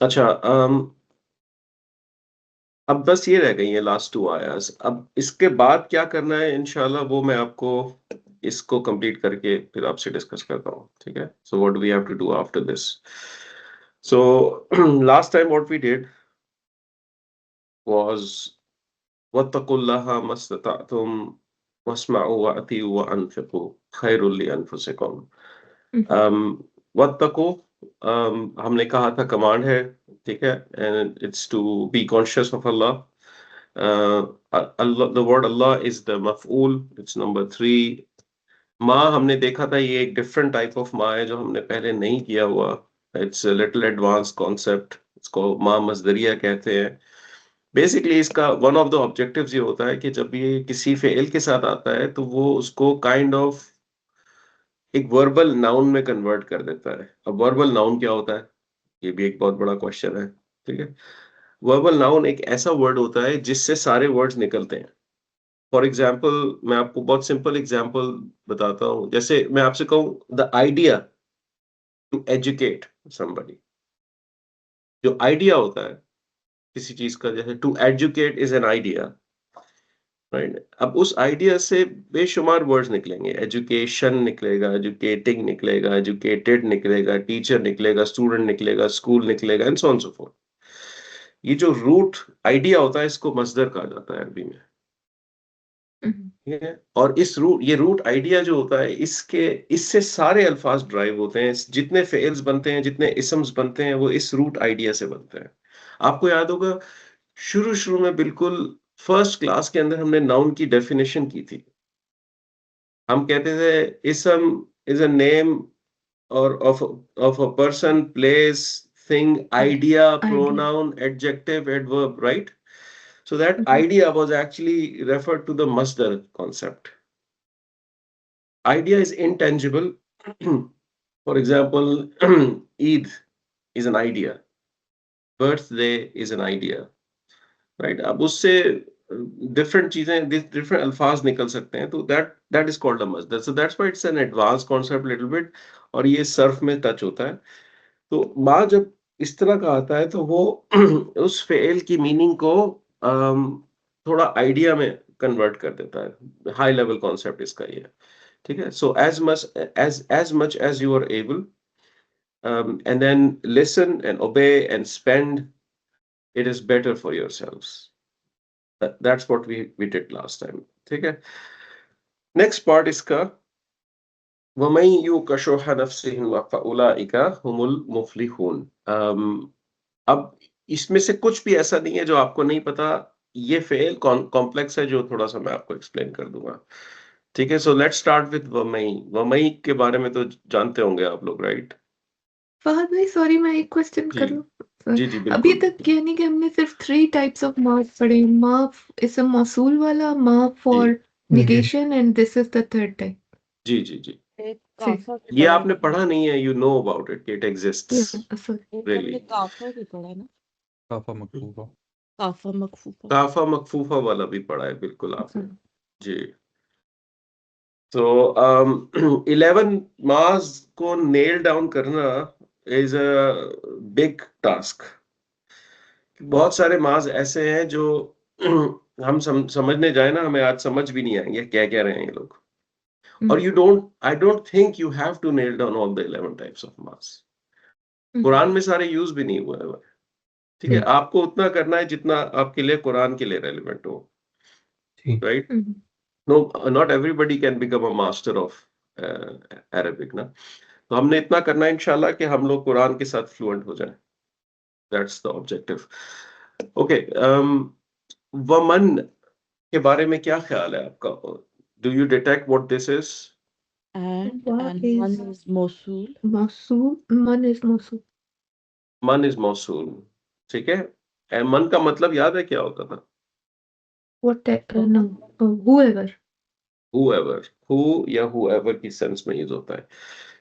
अच्छा, अब बस ये रह गई हैं लास्ट 2 आयर्स। अब इसके बाद क्या करना है इंशाल्लाह, वो मैं आपको इसको कंप्लीट करके फिर आपसे डिस्कस करता हूँ, ठीक है? So what we have to do after this. So last time what we did was वत्तकुल्लाहा मस्ततअतुम वस्मअू वअतिऊ वअनफिकू खैरुल लिअनफुसिकुम। Mhm. अम, वत्तकू हमने कहा था कमांड है, ठीक है? And it's to be conscious of Allah. Allah, the word Allah is the maf'ul, it's number 3. माँ हमने देखा था, ये एक डिफरेंट टाइप ऑफ माँ है जो हमने पहले नहीं किया हुआ। इट्स लिटिल एडवांस कॉन्सेप्ट, इसको माँ मस्दरिया कहते हैं। बेसिकली इसका वन ऑफ द ऑब्जेक्टिव्स ये होता है कि जब ये किसी फेल के साथ आता है तो वो उसको काइंड ऑफ एक वर्बल नाउन में कन्वर्ट कर देता है। अब वर्बल नाउन क्या होता है? ये भी एक बहुत बड़ा क्वेश्चन है, ठीक है? वर्बल नाउन एक ऐसा वर्ड होता है जिससे सारे वर्ड्स निकलते हैं। फॉर एग्जाम्पल, मैं आपको बहुत सिंपल एग्जाम्पल बताता हूँ। जैसे मैं आपसे कहूँ the idea to educate somebody, जो आइडिया होता है किसी चीज का, जैसे to educate is an idea, right? अब उस आइडिया से बेशुमार वर्ड्स निकलेंगे। एजुकेशन निकलेगा, एजुकेटिंग निकलेगा, एजुकेटेड निकलेगा, टीचर निकलेगा, स्टूडेंट निकलेगा, स्कूल निकलेगा, and so on so fourth. ये जो रूट आइडिया होता है इसको मस्दर कहा जाता है अरबी में, Mhm. ठीक है? और ये रूट आइडिया जो होता है, इसके इससे सारे अल्फाज ड्राइव होते हैं। जितने फेल्स बनते हैं, जितने इसम्स बनते हैं, वो इस रूट आइडिया से बनते हैं। आपको याद होगा शुरू-शुरू में बिल्कुल फर्स्ट क्लास के अंदर हमने नाउन की डेफिनिशन की थी। हम कहते थे इस्म इज़ अ नेम और of a person, place, thing, Yes. Idea, Idea. Pronoun, adjective, adverb, right? So that Mhm. idea was actually referred to the masdar concept. Idea is intangible. For example, Eid is an idea. Birthday is an idea. Right? अब उससे different चीजें, different अल्फाज निकल सकते हैं, तो that is called a मस्दर। So that's why it's an advance concept little bit, और ये सर्फ में टच होता है। तो माँ जब इस तरह का आता है तो वो उस फेल की मीनिंग को थोड़ा आइडिया में कन्वर्ट कर देता है। हाई लेवल कॉन्सेप्ट इसका ये है, ठीक है? So as much as you are able, and then listen and obey and spend, it is better for yourselves. That's what we did last time, ठीक है? नेक्स्ट पार्ट इसका, वमन युकशुह नफ्सिहि फउलाइका हुमुल मुफलिहून। अब इसमें से कुछ भी ऐसा नहीं है जो आपको नहीं पता। ये फेल कॉम्प्लेक्स है जो थोड़ा सा मैं आपको एक्सप्लेन कर दूंगा, ठीक है? सो लेट्स स्टार्ट विद वमई। वमई के बारे में तो जानते होंगे आप लोग, राइट? फहद भाई, सॉरी, मैं एक क्वेश्चन जी, कर लूँ? जी, जी, अभी बिल्कुल। तक यानी कि हमने सिर्फ 3 टाइप्स ऑफ मार्क पढ़े। मार्क इसम मौसूल वाला, मार्क जी, for negation, and this is the third type. जी, जी, जी। एक जी। काफा भी ये पढ़ा है आपने ना? पढ़ा नहीं है, you know about it, it exists या सॉरी। एक रियली। हमने काफा भी पढ़ा है ना? काफा मकफूफा। काफा मकफूफा। काफा मकफूफा वाला भी पढ़ा है, बिल्कुल आपने। सॉरी। जी। तो 11 मास को नेल डाउन करना इज अ बिग टास्क। बहुत सारे मास ऐसे हैं जो हम समझने जाए ना, हमें आज समझ भी नहीं आएंगे क्या कह रहे हैं ये लोग। और I don't think you have to nail down all the 11 types of mass. Quran में सारे यूज भी नहीं हुए हैं, ठीक है? जी। आपको उतना करना है जितना आपके लिए कुरान के लिए रेलिवेंट हो, जी। Right? No, not everybody can become a master of Arabic ना। तो हमने इतना करना है इंशाल्लाह कि हम लोग कुरान के साथ फ्लुएंट हो जाएं। That's the objective. ओके, वमन के बारे में क्या ख्याल है आपका? Do you detect what this is? What and is one is मौसूल। Mosul? Man is Mosul. मन इज मौसूल, ठीक है? मन का मतलब याद है क्या होता था? What no, whoever. whoever, who या whoever की सेंस में यूज होता है,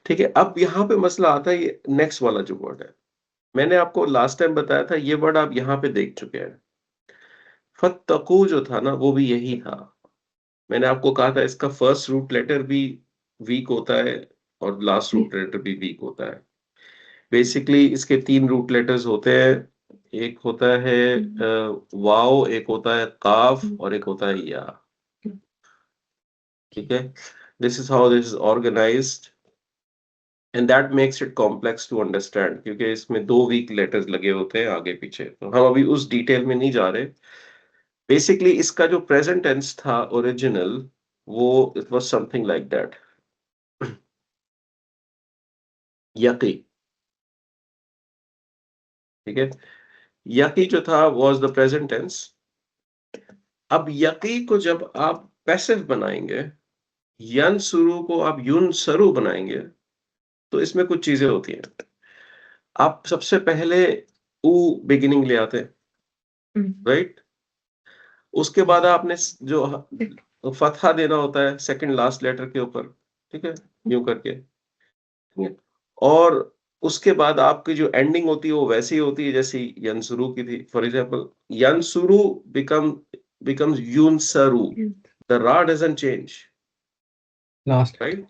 ठीक है? अब यहाँ पे मसला आता है, ये नेक्स्ट वाला जो वर्ड है, मैंने आपको लास्ट टाइम बताया था, ये वर्ड आप यहाँ पे देख चुके हैं। फत्तकू जो था ना, वो भी यही था। मैंने आपको कहा था इसका फर्स्ट रूट लेटर भी वीक होता है और लास्ट जी। रूट लेटर भी वीक होता है। बेसिकली इसके 3 रूट लेटर्स होते हैं, एक होता है वाव, एक होता है काफ और एक होता है या। ठीक है, this is how this is organised and that makes it complex to understand, क्योंकि इसमें 2 वीक लेटर्स लगे होते हैं आगे पीछे, तो हम अभी उस डिटेल में नहीं जा रहे। बेसिकली इसका जो प्रेजेंट टेंस था ओरिजिनल, वो it was something like that, यकी। ठीक है, यकी जो था वाज द प्रेजेंट टेंस। अब यकी को जब आप पैसिव बनाएंगे, यन शुरू को आप युन सरू बनाएंगे, तो इसमें कुछ चीजें होती हैं। आप सबसे पहले ऊ बिगिनिंग ले आते हैं, राइट? उसके बाद आपने जो फतहा देना होता है सेकंड लास्ट लेटर के ऊपर, ठीक है, यूं करके, ठीक है। और उसके बाद आपकी जो एंडिंग होती है वो वैसी ही होती है जैसी यंसुरू की थी। फॉर एग्जांपल, यंसुरू becomes युनसरू, the ra doesn't change, last right?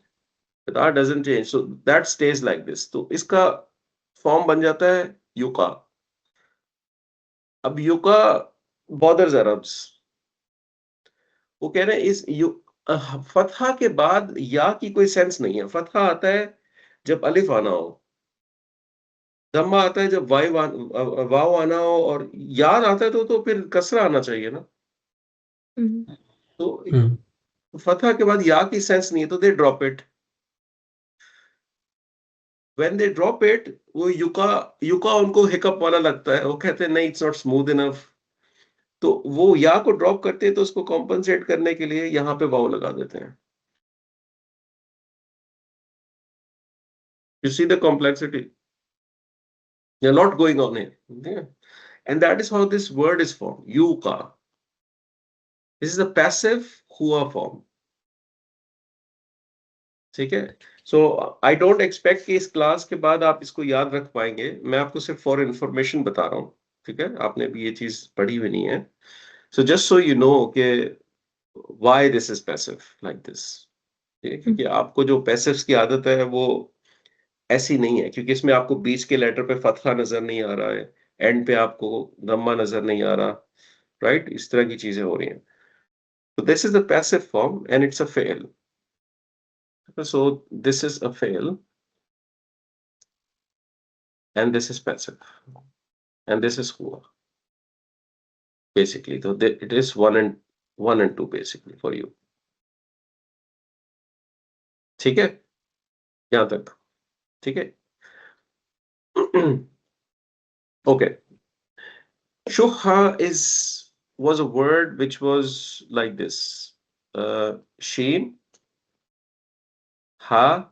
The ra doesn't change, so that stays like this. तो इसका फॉर्म बन जाता है युका। अब युका bothers Arabs, वो कह रहे हैं फतहा के बाद या की कोई सेंस नहीं है। फतहा आता है जब अलिफ आना हो, दम्मा आता है जब वाव आना हो, और याद आता है तो फिर कसरा आना चाहिए ना। तो फतहा के बाद या की सेंस नहीं है, तो they drop it. When they drop it, वो युका युका उनको हिकअप वाला लगता है, वो कहते हैं नहीं, इट्स नॉट स्मूथ इनफ, तो वो या को ड्रॉप करते हैं, तो उसको कॉम्पनसेट करने के लिए यहाँ पे वाव लगा देते हैं। You see the complexity? There's a lot going on here. Okay? And that is how this word is formed. Yuka. This is a passive hua form. ठीक है? So I don't expect कि इस क्लास के बाद आप इसको याद रख पाएंगे। मैं आपको सिर्फ फॉर इंफॉर्मेशन बता रहा हूँ। ठीक है? आपने भी ये चीज पढ़ी हुई नहीं है। So just so you know कि why this is passive like this. ठीक है? क्योंकि आपको जो पैसिव्स की आदत है वो ऐसी नहीं है, क्योंकि इसमें आपको बीच के लेटर पे फतहा नजर नहीं आ रहा है, एंड पे आपको दम्मा नजर नहीं आ रहा, राइट? इस तरह की चीजें हो रही हैं। तो this is the passive form and it's a फेल। सो दिस इज अ फेल and this is passive and this is हुआ बेसिकली। तो it is one and two basically for you. ठीक है, यहां तक ठीक है? Okay, shuha was a word which was like this, sheen, ha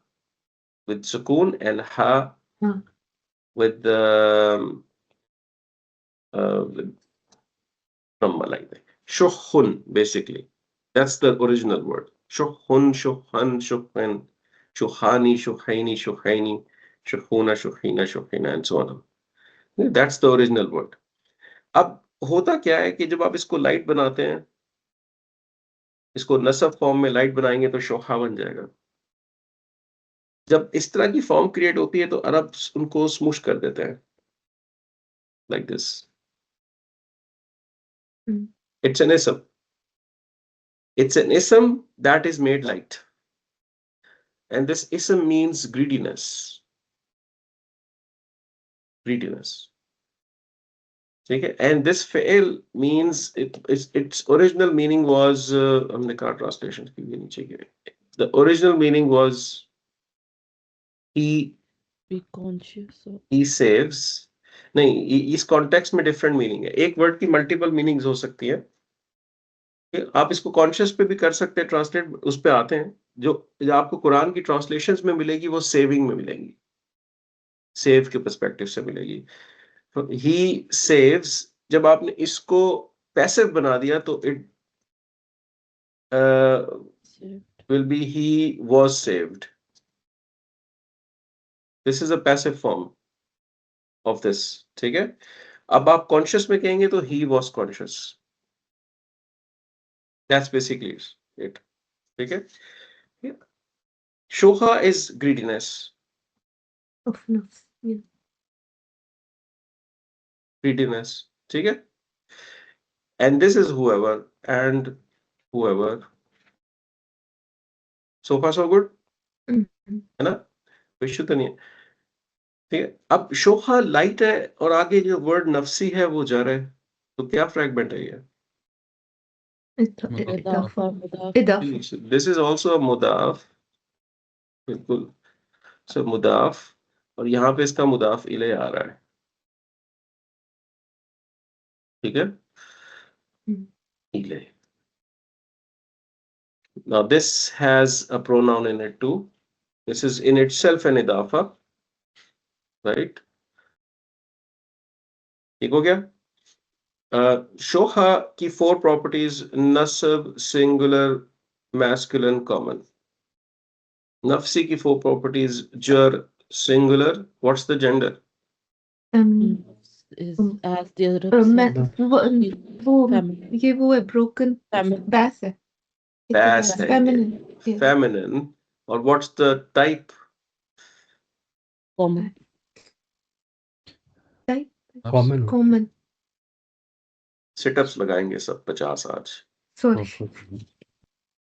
with sukoon, and ha with with dhamma, like that. Shuhun, basically. That's the original word. Shuhun, shuhan, shuhan, shuhani, shuhaini, shuhaini, shuhuna, shuhina, shuhina, and so on. That's the original word. अब होता क्या है कि जब आप इसको light बनाते हैं, इसको नसब फॉर्म में लाइट बनाएंगे तो शोहा बन जाएगा। जब इस तरह की फॉर्म क्रिएट होती है तो अरब उनको स्मूश कर देते हैं, like this. It's an ism. It's an ism that is made light. And this ism means greediness. Greediness. Okay? And this fail means its original meaning was हमने कहा translation की भी नीचे की। The original meaning was he Be conscious of. he saves। नहीं, इस context में different meaning है। एक वर्ड की मल्टीपल मीनिंग्स हो सकती है। आप इसको कॉन्शियस पे भी कर सकते हैं, ट्रांसलेट उस पे आते हैं। जो आपको कुरान की ट्रांसलेशंस में मिलेगी वो सेविंग में मिलेंगी, सेव के पर्सपेक्टिव से मिलेगी। तो ही सेव्स, जब आपने इसको पैसिव बना दिया तो it Saved. Will be he was saved. This is a passive form of this. ठीक है, अब आप कॉन्शियस में कहेंगे तो he was conscious. That's basically it. ठीक है, शोहा is greediness. Of nafs. Yeah. greediness. ठीक है, and this is whoever and whoever. So far so good, हम्म, है ना, कोई इश्यू तो नहीं है. ठीक है, अब शोहा लाइट है और आगे जो वर्ड नफसी है वो जर है, तो क्या फ्रैगमेंट है ये? इदाफा Mudaf. इदाफा दिस इज ऑल्सो अ मुदाफ, बिल्कुल. सो मुदाफ, और यहाँ पे इसका मुदाफ इले आ रहा है. ठीक है, इले. Now this has a pronoun in it too. This is in itself an idafa, right? ठीक हो गया. शोहा की 4 प्रॉपर्टीज: नस्ब, सिंगुलर, मैस्कुलिन, कॉमन. नफसी की 4 प्रॉपर्टीज: जर, singular, what's the gender? Is as the other मैं said, वो feminine. ये वो है broken Feminine. bass है. It's a Bass bass. है, Feminine. Yeah. feminine. और what's the type? Common. Type Common. common. Sit-ups लगाएंगे सब 50 आज. Sorry.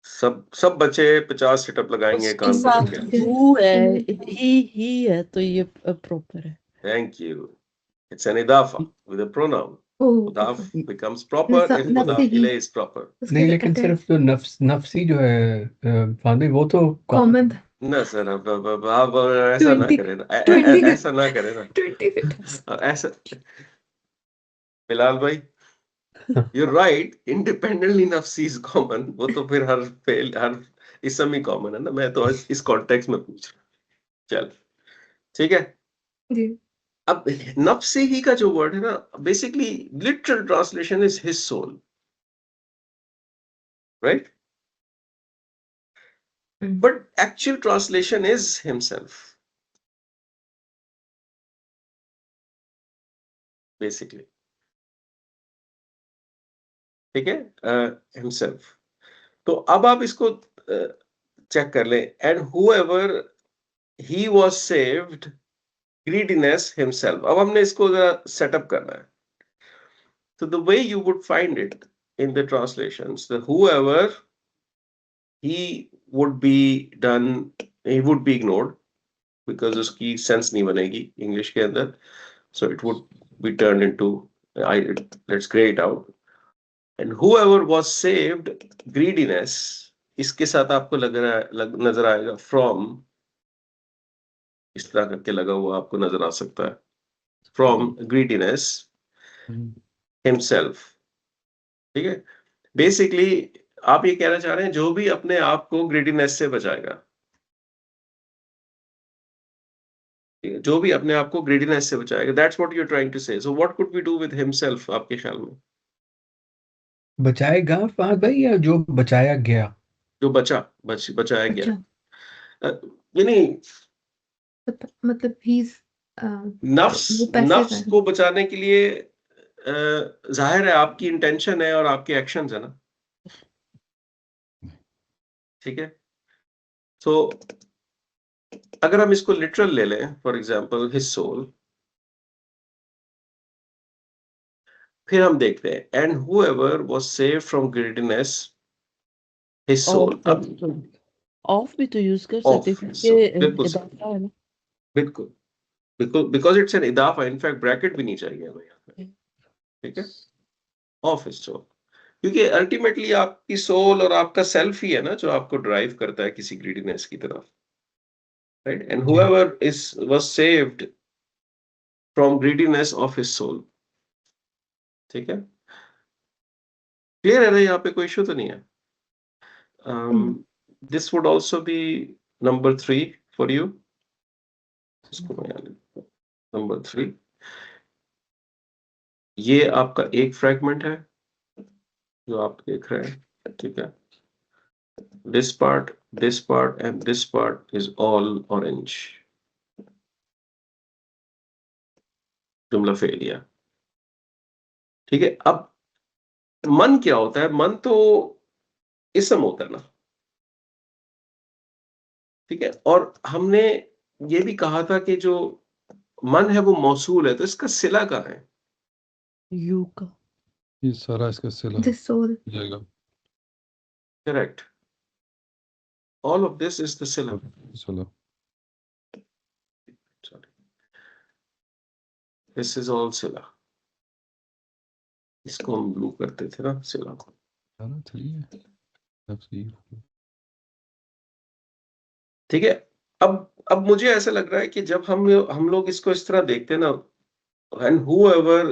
सब बच्चे 50 सिटअप लगाएंगे उसके कान साथ पकड़ के. who है, he है, तो ये proper है. Thank you. It's an idafa with a pronoun. Oh. Mudaf becomes proper if mudaf नफसी ilay is proper. नहीं, लेकिन सिर्फ जो नफसी जो है फादे, वो तो common. ना सर, अब ऐसा ना 20 करें ना, 20 ऐसा ना करें ना, 20 ऐसा. बिलाल भाई, you're right, independently nafsi is common. वो तो फिर हर इसम ही कॉमन है ना. मैं तो इस कॉन्टेक्स्ट में पूछ रहा हूँ. चल ठीक है. जी. अब नफ्सी ही का जो वर्ड है ना, basically literal translation is his soul, right? But actual translation is himself, basically. ठीक है, himself. तो अब आप इसको चेक कर लें. And whoever he was saved, greediness himself. अब हमने इसको जरा सेटअप करना है. So the way you would find it in the translations, the whoever, he would be done, he would be ignored because उसकी सेंस नहीं बनेगी इंग्लिश के अंदर. So it would be turned into, let's grey it out. And whoever was saved, greediness, इसके साथ आपको लग रहा है, नजर आएगा from, इस तरह करके लगा हुआ आपको नजर आ सकता है. From greediness himself. ठीक है, बेसिकली आप ये कहना चाह रहे हैं जो भी अपने आप को ग्रीडीनेस से बचाएगा, जो भी अपने आप को ग्रीडीनेस से बचाएगा, that's what you are trying to say. So what could we do with himself आपके ख्याल में? बचाएगा फाद भाई, या जो बचाया गया? जो बचाया गया. अच्छा. यानी मतलब he's नफ्स नफ्स को बचाने के लिए जाहिर है आपकी इंटेंशन है और आपके एक्शंस है ना. ठीक है, सो अगर हम इसको लिटरल ले लें, फॉर एग्जांपल हिज सोल, फिर हम देखते हैं and whoever was saved from greediness his soul. अब Off भी तो यूज कर Off, सकते so, बिल्कुल सर. इदाफा है ना. बिल्कुल, because it's an इदाफा, इनफैक्ट ब्रैकेट भी नहीं चाहिए हमें यहाँ पे. ठीक है, ऑफ हिज सोल, क्योंकि अल्टीमेटली आपकी सोल और आपका सेल्फ ही है ना जो आपको ड्राइव करता है किसी ग्रीडीनेस की तरफ, right? And whoever was saved from greediness of his soul. ठीक है, क्लियर है ना, यहाँ पे कोई इशू तो नहीं है. This would also be number 3 for you. इसको मैं नंबर 3, ये आपका एक फ्रैगमेंट है जो आप देख रहे हैं. ठीक है, this part and this part is all orange. जुमला फेलिया. ठीक है, अब मन क्या होता है? मन तो इसम होता है ना. ठीक है, और हमने ये भी कहा था कि जो मन है वो मौसूल है, तो इसका सिला कहाँ है? यू का ये सारा इसका सिला The soul. जाएगा। Correct. All of this is the sila. सिला Sorry. This is all sila. इसको हम ब्लू करते थे ना सिला को। सारा थ्री है नफ्सी। ठीक है। अब मुझे ऐसा लग रहा है कि जब हम लोग इसको इस तरह देखते हैं ना, and whoever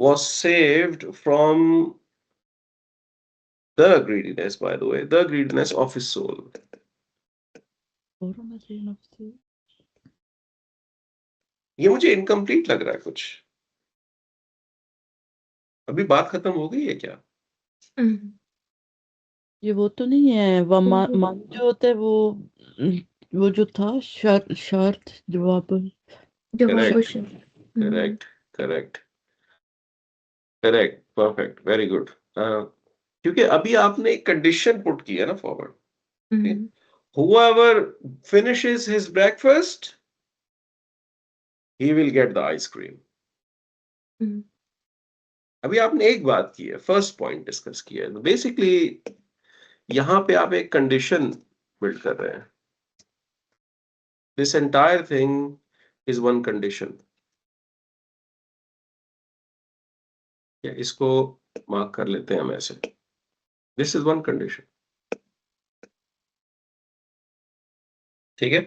was saved from the greediness, by the way, the greediness of his soul. और मुझे नफ्सी ये मुझे इनकम्प्लीट लग रहा है कुछ। अभी बात खत्म हो गई है क्या? ये वो तो नहीं है मन जो होता है वो जो था शर्त जवाब Devotion. Correct, correct, correct, perfect, very good. क्योंकि अभी आपने एक कंडीशन पुट की है ना forward, whoever finishes his breakfast, he will get the ice cream. अभी आपने एक बात की है, फर्स्ट पॉइंट डिस्कस किया है, तो बेसिकली यहां पे आप एक कंडीशन बिल्ड कर रहे हैं। This entire thing is one condition. इसको मार्क कर लेते हैं हम ऐसे, दिस इज वन कंडीशन। ठीक है,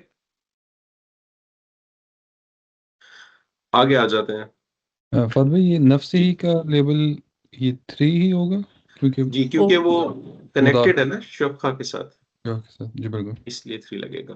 आगे आ जाते हैं। फाद भाई ये नफ्सी का लेवल ये 3 ही होगा क्योंकि जी, क्योंकि वो कनेक्टेड है ना शफका के साथ, क्या के साथ जी बिल्कुल इसलिए 3 लगेगा।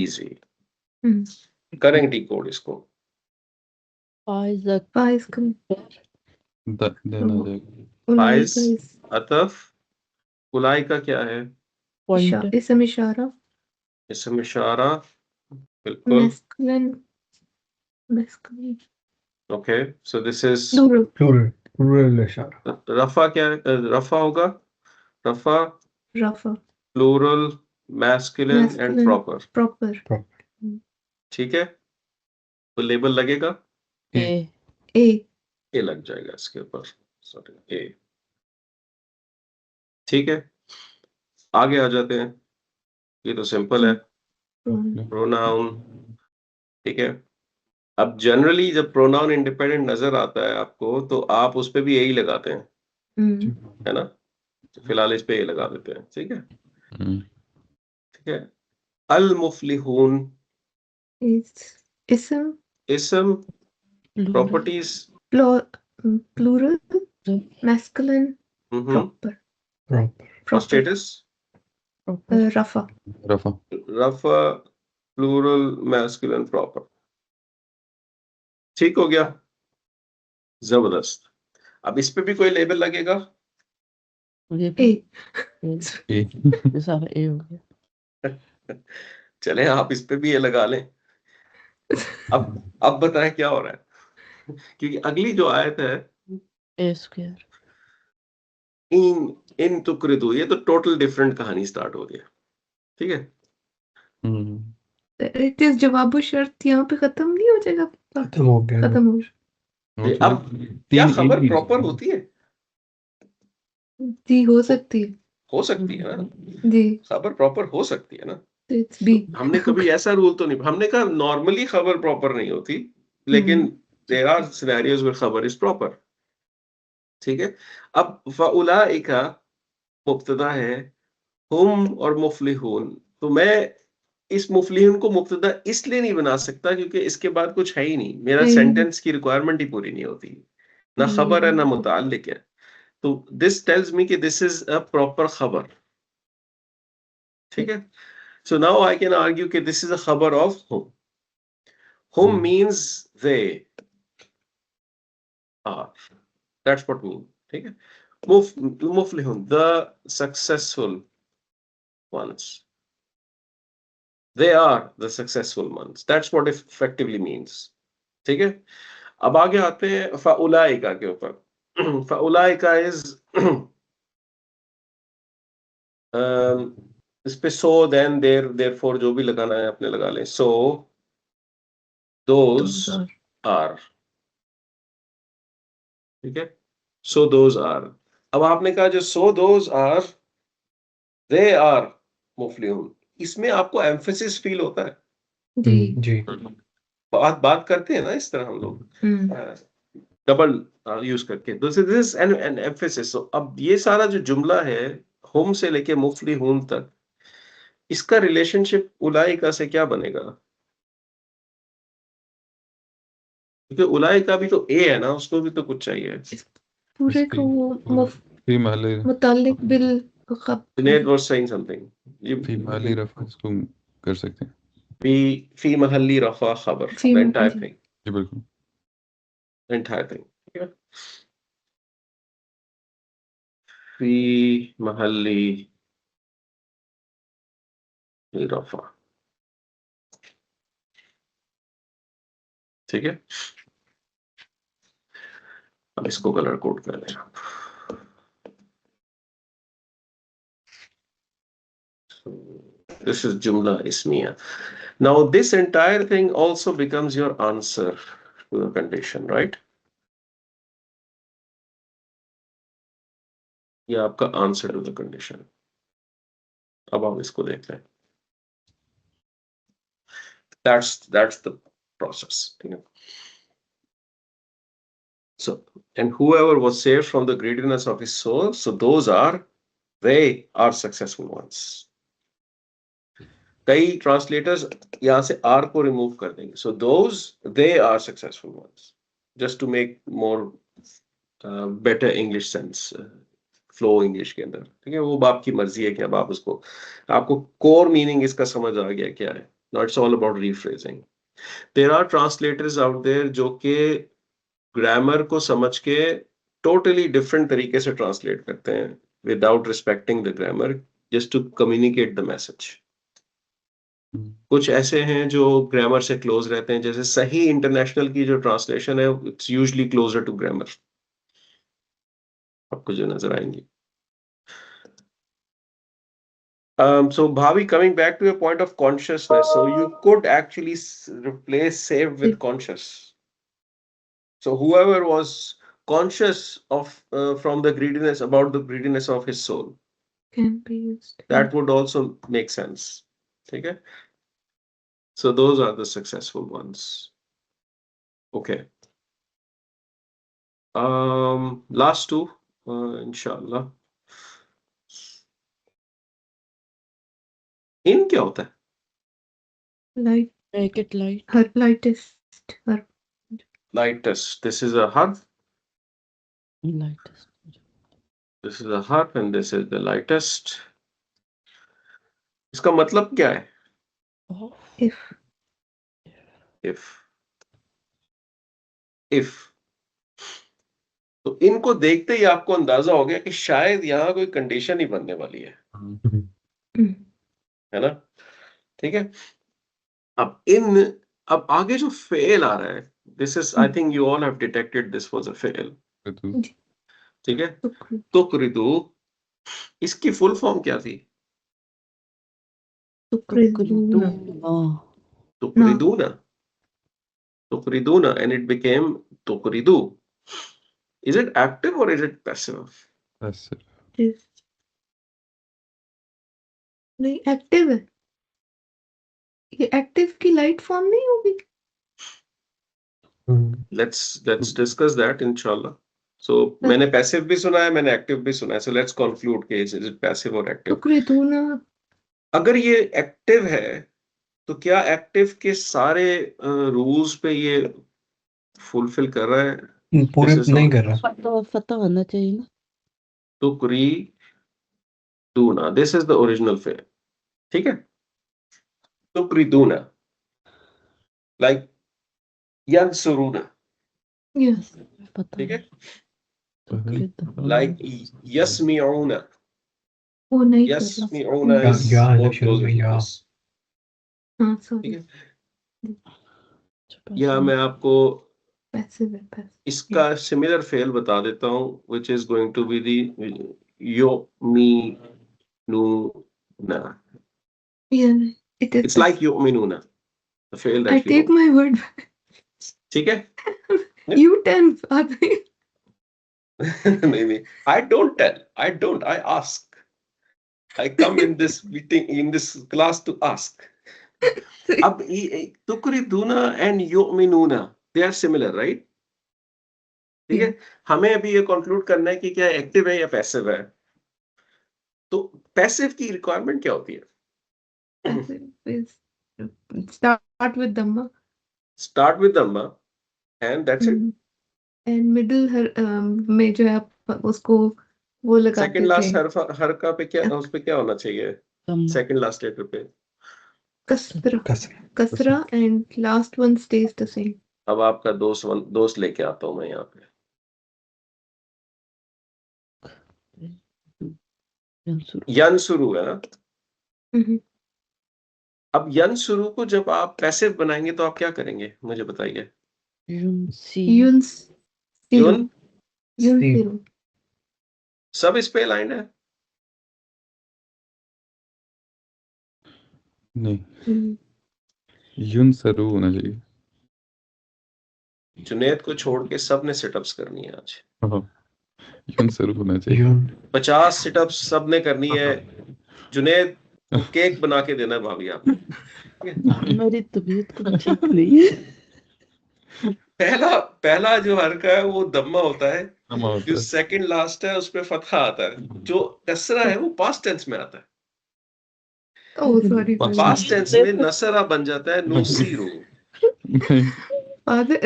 easy. करेंगे डिकोड इसको। फाइज Five come. देना जाएगा। फाइज Ulaika is अतफ, उलाई का क्या है? Point ism ishara. इसम इशारा, बिल्कुल। Masculine. Masculine. Okay, so this is Plural. Plural इशारा। रफा। क्या रफा होगा? रफा Rafa. Plural masculine and Masculine. Proper. Proper. ठीक है, तो लेबल लगेगा, ए A. ए लग जाएगा इसके ऊपर, सॉरी ए। ठीक है, आगे आ जाते हैं। ये तो सिंपल है, Pronoun. प्रोनाउन। ठीक है, अब जनरली जब प्रोनाउन इंडिपेंडेंट नजर आता है आपको, तो आप उस पे भी यही लगाते हैं, है ना? तो फिलहाल इस पे ये लगा देते हैं। ठीक है, ठीक है। अल मुफलिहून Is ism. इसम, properties, Plural. Masculine. Proper. Proper. Status, Rafa. रफा रफा प्लूरल मैस्कुलिन प्रॉपर। ठीक हो गया, जबरदस्त। अब इस पे भी कोई लेबल लगेगा? ये A. ये सारा ए हो गया। चले आप इस पे भी ये लगा लें। अब बताएं क्या हो रहा है, क्योंकि अगली जो आयत है ए स्क्वायर इन तुकरिदू, ये तो टोटल डिफरेंट कहानी स्टार्ट हो गया। ठीक है, It is जवाबो शर्त यहाँ पे खत्म नहीं हो जाएगा? खत्म हो गया। खत्म हो गया। अब क्या खबर प्रॉपर होती है? जी हो सकती है। हो सकती है ना, जी खबर प्रॉपर हो सकती है ना। It's be. हमने कभी ऐसा रूल तो नहीं, हमने कहा नॉर्मली खबर प्रॉपर नहीं होती, लेकिन देयर आर सिनेरियोज वेयर खबर इज प्रॉपर। ठीक है, अब फउलाइका मुब्तदा है, हुम और मुफलिहून, तो मैं इस मुफलिहून को मुब्तदा इसलिए नहीं बना सकता क्योंकि इसके बाद कुछ है ही नहीं, मेरा सेंटेंस की रिक्वायरमेंट ही पूरी नहीं होती, ना खबर है ना मुताल्लिक है। तो दिस टेल्स मी कि दिस इज अ प्रॉपर खबर। ठीक है, so now I can argue कि this is a खबर of whom. Whom means they are. That's what mean. ठीक है, मुफलिहून, the successful ones. They are the successful ones. That's what it effectively means. ठीक है, अब आगे आते हैं फउलाइका के ऊपर। फउलाइका is इस पे so then there therefore जो भी लगाना है अपने लगा लें. So those are. ठीक है. So those are. अब आपने कहा जो so those are they are मुफलिहून, इसमें आपको एम्फेसिस फील होता है. जी. जी बात करते हैं ना इस तरह हम लोग डबल यूज करके. This is an emphasis. So अब ये सारा जो जुमला है हुम से लेके मुफलिहून तक, इसका रिलेशनशिप उलाइका से क्या बनेगा? क्योंकि उलाइका भी तो ए है ना, उसको भी तो कुछ चाहिए. पूरे को फी महली मुताल्लिक बिल जुनैद वाज सेइंग समथिंग. फी महली रफा इसको कर सकते हैं. फी महल्ली रफा खबर, फी द एंटायर महल्ली. थिंग, जी बिल्कुल. the entire thing. ठीक है. फी महल्ली रफा. ठीक है. अब इसको कलर कोड कर दें. This is jumla ismiya. Now this entire thing also becomes your answer to the condition, right? ये आपका आंसर टू द कंडीशन. अब हम इसको देख लें. That's the process. ठीक है. So, and whoever was saved from the greediness of his soul, so those are, they are successful ones. कई ट्रांसलेटर्स यहां से आर को रिमूव कर देंगे. So those they are successful ones, just to make more better English sense, flow English के अंदर. ठीक है. वो आपकी मर्जी है कि अब आप उसको, आपको कोर मीनिंग इसका समझ आ गया क्या है. Not it's all about rephrasing. There are translators out there जो कि ग्रामर को समझ के टोटली डिफरेंट तरीके से ट्रांसलेट करते हैं without respecting the grammar, just to communicate the message. कुछ ऐसे हैं जो ग्रामर से क्लोज रहते हैं, जैसे सही इंटरनेशनल की जो ट्रांसलेशन है it's usually closer to grammar, आपको जो नजर आएंगी. So Bhavi, coming back to your point of consciousness, so you could actually replace saved with conscious. So whoever was conscious of from the greediness, about the greediness of his soul, can be used. that would also make sense. Okay. So those are the successful ones. Okay. Last two, inshallah. In क्या होता है? Light, Make it light. her lightest, her Lightest. This is a harf. Lightest. This is a harf and this is the lightest. इसका मतलब क्या है? Oh. if. If. तो इनको देखते ही आपको अंदाजा हो गया कि शायद यहाँ कोई कंडीशन ही बनने वाली है. है ना? ठीक है. अब आगे जो फेल आ रहा है, this is, I think you all have detected this was a fail. ठीक है. तुकरिदू, इसकी फुल फॉर्म क्या थी? तुकरिदूना. तुकरिदूना. Tuqriduna, and it became tuqridu. Is it active or is it passive? Passive. नहीं, एक्टिव है. ये एक्टिव की लाइट फॉर्म नहीं होगी. Let's discuss that inshallah. So मैंने passive भी सुना है, मैंने active भी सुना है. So let's conclude कि is it passive or active? तुकरिदूना. अगर ये active है तो क्या एक्टिव के सारे रूल्स पे ये फुलफिल कर रहा है? पूरे नहीं कर रहा. फता होना चाहिए ना. तुकरिदूना, दिस इज द ओरिजिनल फेल. ठीक है. तुकरिदूना, लाइक यंसुरूना. Yes. ठीक है. पता. लाइक यस्मिऊना. वो नहीं कर रहा. यस्मिऊना is या more शुरू closer में to या. this. हाँ, ठीक सॉरी. है. या मैं आपको पैसिव है, पैसिव. इसका सिमिलर फेल बता देता हूँ, which is going to be the yo, me, nu, na. Yeah, it is. It's like yu'minuna, the fail that I we take know. my word back. ठीक है? You tell, Father. नहीं नहीं, I don't tell, I don't, I ask. I come in this meeting, in this class to ask. अब तुकरिदूना and युमिनूना, they are similar, right? ठीक है, हमें अभी ये कंक्लूड करना है कि क्या एक्टिव है या पैसिव है. तो पैसिव की रिक्वायरमेंट क्या होती है? Start with Dhamma. Start with Dhamma and that's it. And middle में जो है आप उसको वो लगाते सेकंड लास्ट थे हरका पे क्या, उस पे क्या होना चाहिए? दम्मा। सेकंड लास्ट लेटर पे. कसरा कसरा कसरा and last one stays the same. अब आपका दोस्त लेके आता हूं मैं यहाँ पे. यंसुर। यन शुरू है ना. Mhm. अब यन शुरू को जब आप पैसिव बनाएंगे तो आप क्या करेंगे, मुझे बताइए. युनसी। Yuns युन Yun सी Siru. सब इस पे लाइन है. नहीं, युन सरू होना चाहिए. जुनेद को छोड़ के सब ने सिटअप्स करनी है आज. हाँ, युन सरू होना चाहिए. यून 50 सिटअप्स सब ने करनी है. जुनेद को केक बना के देना है भाभी आप. मेरी तबीयत कुछ ठीक नहीं है। पहला जो हरका है वो दम्मा होता है. दम्मा होता जो है. सेकंड लास्ट है उस पे फतहा आता है. जो कसरा है वो पास्ट टेंस में आता है. Oh, sorry. पास्ट टेंस में नसरा बन जाता है नुसीरू. नहीं, Father,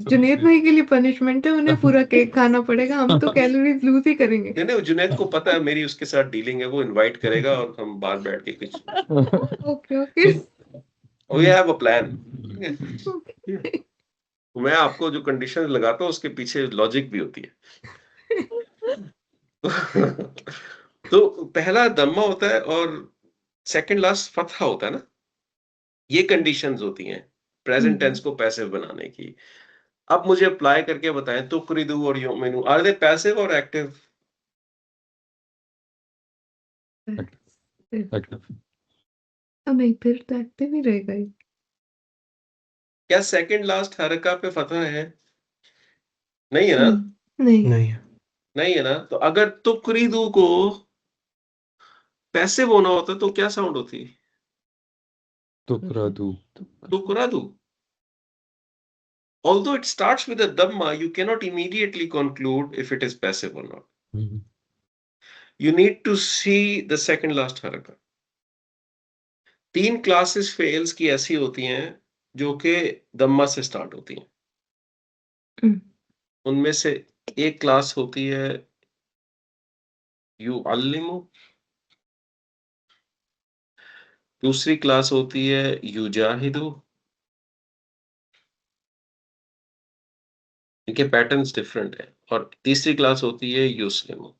जुनेद भाई के लिए पनिशमेंट है, उन्हें पूरा केक खाना पड़ेगा. हम तो कैलोरीज लूज ही करेंगे. नहीं नहीं, जुनेद को पता है मेरी उसके साथ डीलिंग है, वो इनवाइट करेगा और हम बाहर बैठ के कुछ, okay we have a plan. मैं आपको जो कंडीशन लगाता हूँ उसके पीछे लॉजिक भी होती है. तो पहला दम्मा होता है और सेकंड लास्ट फतहा होता है ना. ये कंडीशंस होती हैं प्रेजेंट टेंस को पैसिव बनाने की. अब मुझे अप्लाई करके बताएं, तुकरिदू और युमिनू, आर दे पैसिव और एक्टिव? एक्टिव. नहीं, फिर तो एक्टिव ही रहेगा ही. क्या सेकंड लास्ट हरका पे फतहा है? नहीं है ना. नहीं. नहीं है ना. तो अगर तुकरिदू को पैसिव होना होता तो क्या साउंड होती? तुकरादू. तुकरादू. Although it starts with a dhamma, you cannot immediately conclude if it is passive or not. You need to see the second last haraka. 3 classes fails की ऐसी होती हैं जो कि दम्मा से स्टार्ट होती हैं. उनमें से एक क्लास होती है युअल्लिमु, दूसरी क्लास होती है युजाहिदु. इनके पैटर्न्स डिफरेंट है. और तीसरी क्लास होती है युस्लिमु.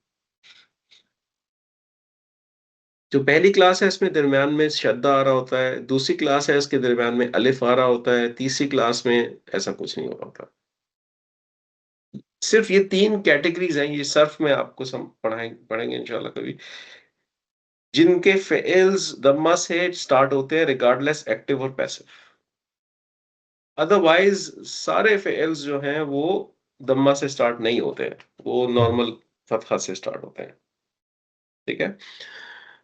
जो पहली क्लास है इसमें दरम्यान में शद्दा आ रहा होता है, दूसरी क्लास है इसके दरम्यान में अलिफ आ रहा होता है, तीसरी क्लास में ऐसा कुछ नहीं हो रहा होता. सिर्फ ये 3 कैटेगरीज हैं. ये सर्फ में आपको पढ़ेंगे इंशाल्लाह कभी, जिनके फेल्स दम्मा से स्टार्ट होते हैं रिगार्डलेस एक्टिव और पैसिव. अदरवाइज सारे फेल्स जो हैं वो दम्मा से स्टार्ट नहीं होते हैं, वो नॉर्मल फतहा से स्टार्ट होते हैं. ठीक है.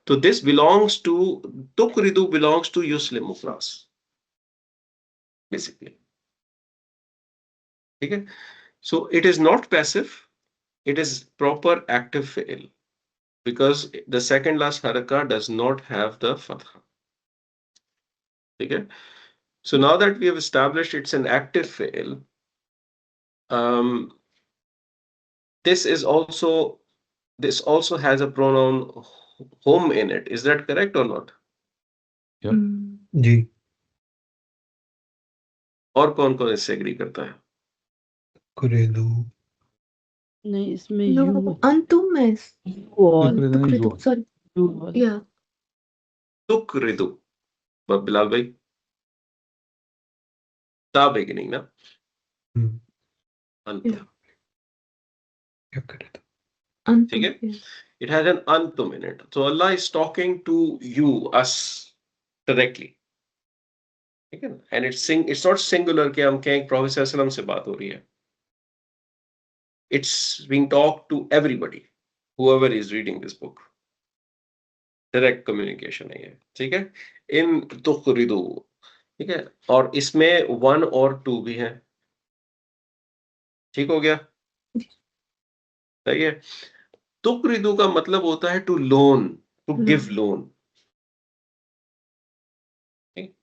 तो दिस बिलोंग्स टू, तुकरिदू बिलोंग्स टू युस्लिमु क्लास बेसिकली. ठीक है. So it is not passive, it is proper active fi'l because the second last haraka does not have the fatha. Okay. So now that we have established it's an active fi'l, this also has a pronoun hum in it. Is that correct or not? जी. और कौन-कौन इससे agree करता है? कुरेदू नहीं, इसमें No, you अंतुम है. All तुकरिदू Sorry. You all. Yeah. तुकरिदू. बिलाल भाई, ता beginning ना. अंत. Yeah. क्या करे तो Antum. ठीक है. Yeah. It has an antum in it. So Allah is talking to you, us. Directly, ठीक है ना, एंड इट्स नॉट सिंगुलर कि हम कहें प्रॉफेट सल्लल्लाहु अलैहि वसल्लम से बात हो रही है, it's being talk to everybody whoever is reading this book, direct communication है ये, ठीक है। इन तुखरिदू, ठीक है, और इसमें 1 और 2 भी हैं, ठीक हो गया, सही है। तुखरिदू का मतलब होता है to loan, to give loan,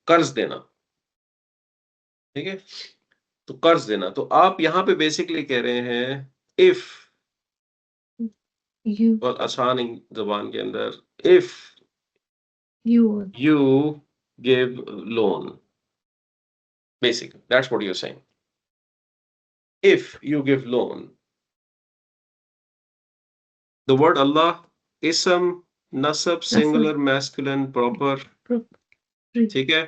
कर्ज देना, ठीक है, तो कर्ज देना। तो आप यहाँ पे बेसिकली कह रहे हैं इफ, You, और आसान जबान के अंदर, if you, you give loan, basically that's what you're saying. If you give loan, the word Allah, ism, nasab, singular, masculine, proper, ठीक है,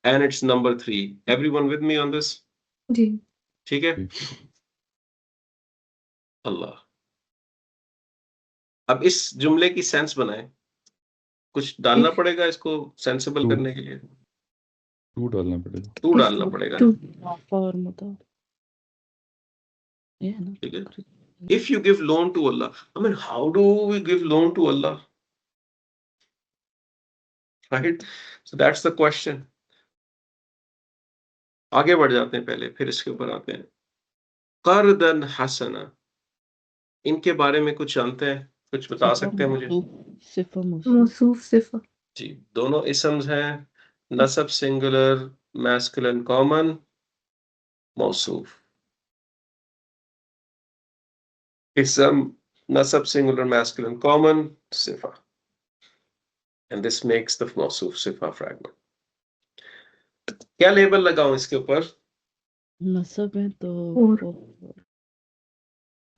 and it's number 3. Everyone with me on this? जी, ठीक है, अल्लाह। अब इस जुमले की सेंस बनाएं, कुछ डालना पड़ेगा इसको सेंसिबल True. करने के लिए, टू डालना पड़ेगा। टू डालना पड़ेगा, to, और मुदा ये है ना, ठीक है। If you give loan to Allah, I mean, how do we give loan to Allah? Right? So that's the question. आगे बढ़ जाते हैं पहले, फिर इसके ऊपर आते हैं। कर्दन हसना, इनके बारे में कुछ जानते हैं, कुछ बता सकते हैं मुझे? सिफा मौसूफ मौसूफ सिफा, जी, दोनों इसम्स हैं, नसब सिंगुलर, मैस्कुलिन कॉमन, मौसूफ। इसम nasab singular masculine common sifa, and this makes the mawsuf sifa fragment. क्या लेबल लगाऊं इसके ऊपर? नसब है तो 4,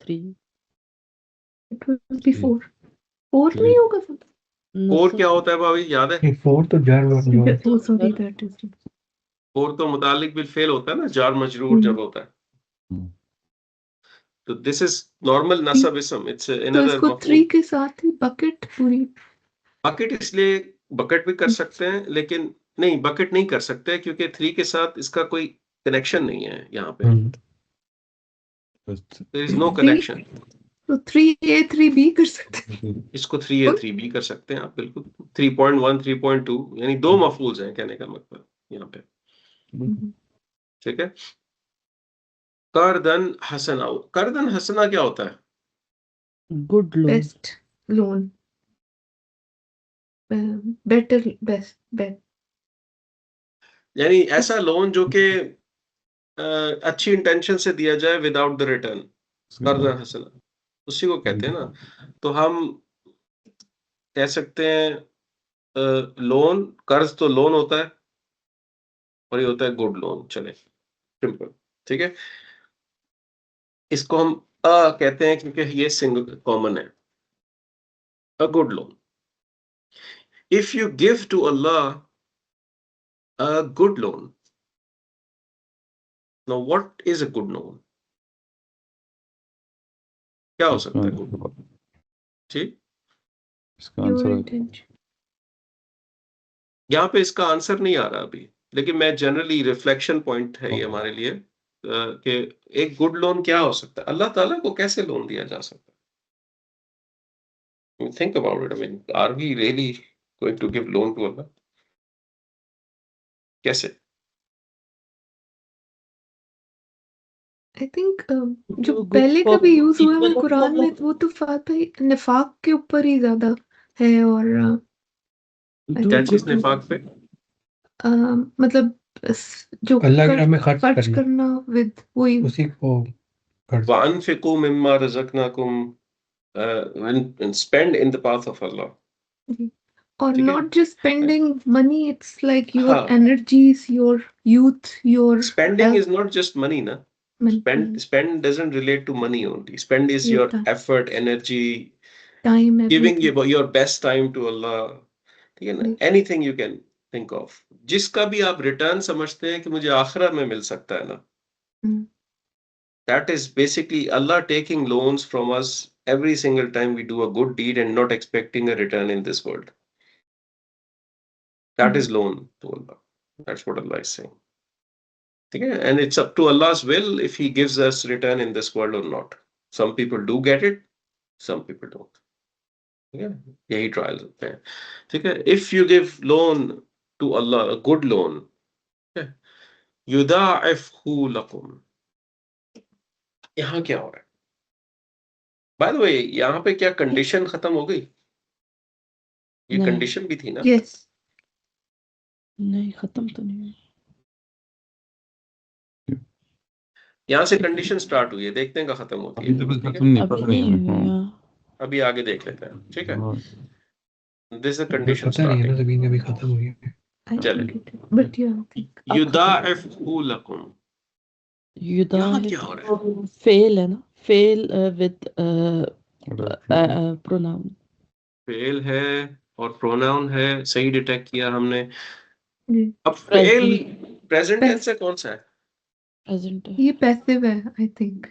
3 it will be 4. 4 नहीं होगा फिर? 4 क्या होता है भाभी, याद है? ये 4 तो जार जो Oh, sorry, that is. 4 तो मुतालिक बिल फेल होता है ना, जार मजरूर जब होता है, तो दिस इज नॉर्मल नसब इसम, इट्स तो अनदर इसको 3 के साथ ही बकेट पूरी, बकेट, इसलिए बकेट भी कर सकते हैं, लेकिन नहीं, बकेट नहीं कर सकते क्योंकि 3 के साथ इसका कोई कनेक्शन नहीं है यहाँ पे, देयर इज नो कनेक्शन। तो 3A 3B कर सकते हैं। इसको 3A 3B कर सकते हैं आप, बिल्कुल। 3.1 3.2 यानी 2 मफूल्स हैं कहने का मतलब यहाँ पे, ठीक है। कर्दन हसना, कर्दन हसना क्या होता है? Good loan best loan, better, best, bet, यानी ऐसा लोन जो कि अच्छी इंटेंशन से दिया जाए विदाउट द रिटर्न, कर्दन हसना उसी को कहते हैं ना। तो हम कह सकते हैं लोन, कर्ज तो लोन होता है, और ये होता है गुड लोन, चले सिंपल, ठीक है। इसको हम कहते हैं क्योंकि ये सिंगल कॉमन है, a good loan. If you give to Allah a good loan, now what is a good loan? क्या हो सकता है गुड? ठीक, इसका योर आंसर इंटेंशन। यहाँ पे इसका आंसर नहीं आ रहा अभी, लेकिन मैं जनरली रिफ्लेक्शन पॉइंट है ये हमारे लिए, कि एक गुड लोन क्या हो सकता है, अल्लाह ताला को कैसे लोन दिया जा सकता है? Think about it, I mean, are we really going to give loan to Allah? कैसे? आई थिंक जो good पहले for का भी यूज हुआ है people कुरान में, वो तो निफाक के ऊपर ही ज्यादा है, और do क्या good चीज निफाक पे? मतलब जो अल्लाह के नाम में खर्च खर्च करना, करना विद वही, उसी को खर्च। वअनफिकू मिम्मा रज़क़नाकुम, and spend in the path of Allah, और ठीक है? Not just spending money, it's like your हाँ, energies, your youth, your spending is not just money, na? Spend doesn't relate to money only. Spend is Your your time. effort, energy, time, giving everything. your best time to Allah, ठीक है ना? Anything you can think of, जिसका भी आप return समझते हैं कि मुझे आखिरा में मिल सकता है ना, that is basically Allah taking loans from us every single time we do a good deed and not expecting a return in this world. That is loan to Allah. That's what Allah is saying. ठीक है? And it's up to Allah's will if He gives us return in this world or not. Some people do get it, some people don't. ठीक है? यही trials होते हैं. ठीक है? If you give loan to Allah, a good loan, युदाइफहु लकुम. यहाँ क्या हो रहा है? बाय द वे, यहाँ पे क्या कंडीशन खत्म हो गई? ये नहीं। कंडीशन भी थी ना? यस नहीं, खत्म तो नहीं हुई। यहाँ से कंडीशन स्टार्ट हुई है, देखते हैं कहाँ खत्म होती अभी है. तो कुछ ठीक है? खत्म नहीं, अभी पता नहीं नहीं हुई। है. हाँ। अभी आगे देख लेते हैं. ठीक है? हाँ. दिस इज बट कंडीशन पता नहीं है ना, स्टार्टिंग. जमीन अभी खत्म हुई है. आई चले. थिंक इट बट या आई थिंक युदाइफहु लकुम. युदा यहाँ है क्या हो रहा है? तो फेल है ना, fail with Right. Pronoun. Fail है और प्रोनाउन है, सही डिटेक्ट किया हमने. जी अब फेल Present. प्रेजेंट टेंस है, कौन सा है? प्रेजेंट है। ये पैसिव है आई थिंक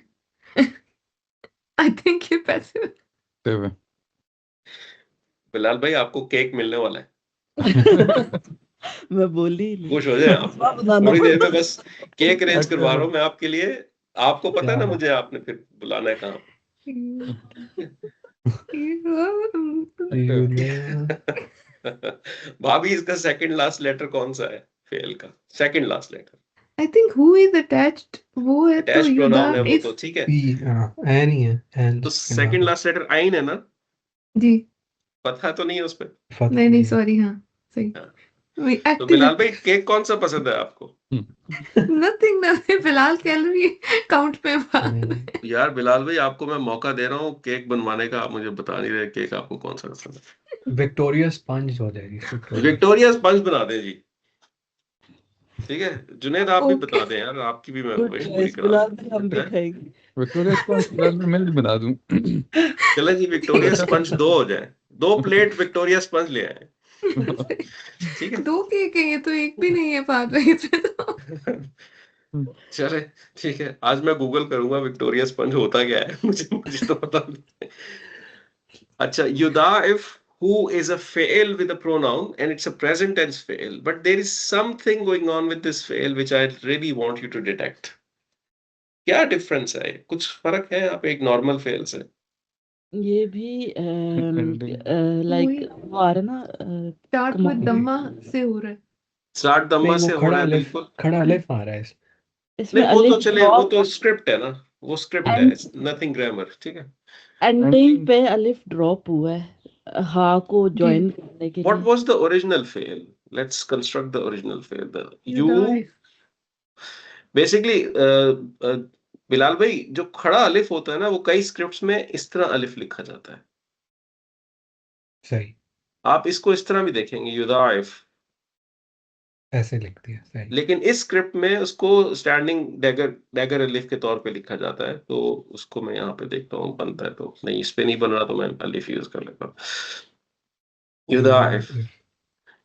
आई थिंक ये पैसिव है. Save है. बिलाल भाई, आपको केक मिलने वाला है. मैं बोली ही नहीं। खुश हो जाए आप. बताना थोड़ी देर में पड़ता। बस केक अरेंज करवा रहा हूँ मैं आपके लिए. आपको पता है ना क्या? मुझे आपने फिर बुलाना है कहाँ. भाभी, इसका सेकंड लास्ट लेटर कौन सा है? फेल का second last letter. I think हु इज अटैच्ड वो है तो अटैच युदा प्रोनाउन है वो इफ तो ठीक है. पी एन ही है. एन तो सेकंड लास्ट लेटर आइन है ना? जी पता तो नहीं है उस पे. नहीं सॉरी हाँ सही हाँ. तो एक्टिंग बिलाल भाई, केक कौन सा पसंद है आपको? नथिंग फिलहाल कैलोरी काउंट पे बात यार बिलाल भाई, आपको मैं मौका दे रहा हूँ केक बनवाने का, आप मुझे बता नहीं रहे केक आपको कौन सा पसंद है. विक्टोरिया स्पंज हो जाएगी. विक्टोरिया स्पंज बना दें जी. ठीक है जुनेद, आप भी Okay. बता दें यार, आपकी भी मैं गुड विश पूरी चॉइस करा बिलाल दूं. भाई, हम भी हैं? खाएंगे। विक्टोरिया स्पंज फिलहाल मैं भी बना दूं. चलो जी, विक्टोरिया स्पंज 2 हो जाए. 2 प्लेट विक्टोरिया स्पंज ले आए. ठीक है. 2 केक है ये तो एक भी नहीं है फाद भाई इसमें तो. चले ठीक है, आज मैं गूगल करूंगा विक्टोरिया स्पंज होता क्या है. मुझे तो पता नहीं. अच्छा, युदाइफ who is a fail with a pronoun and it's a present tense fail, but there is something going on with this fail which I really want you to detect. क्या difference है? कुछ फर्क है यहाँ पे एक नॉर्मल फेल से? ये भी Ending. लाइक वही वो आ रहा ना स्टार्ट come विद on. दम्मा से हो रहा है. स्टार्ट दम्मा नहीं, से वो हो रहा है बिल्कुल. खड़ा अलिफ आ रहा है. इसमें नहीं वो तो अलिफ चले, वो ड्रॉप तो स्क्रिप्ट है ना, वो स्क्रिप्ट है, एंड नथिंग ग्रामर. ठीक है. एंडिंग पे अलिफ ड्रॉप हुआ है हा को जी ज्वाइन करने के What लिए। was the original fail? Let's construct the original fail. The you युदाइफ basically Bilal भाई, जो खड़ा अलिफ होता है ना, वो कई स्क्रिप्ट्स में इस तरह अलिफ लिखा जाता है. सही. आप इसको इस तरह भी देखेंगे, युदाइफ. ऐसे लिखती है. सही. लेकिन इस स्क्रिप्ट में उसको स्टैंडिंग डैगर अलिफ के तौर पे लिखा जाता है. तो उसको मैं यहाँ पे देखता हूँ बनता है तो नहीं, इस पे नहीं बन रहा तो मैं अलिफ यूज कर लेता हूँ. युदाइफ.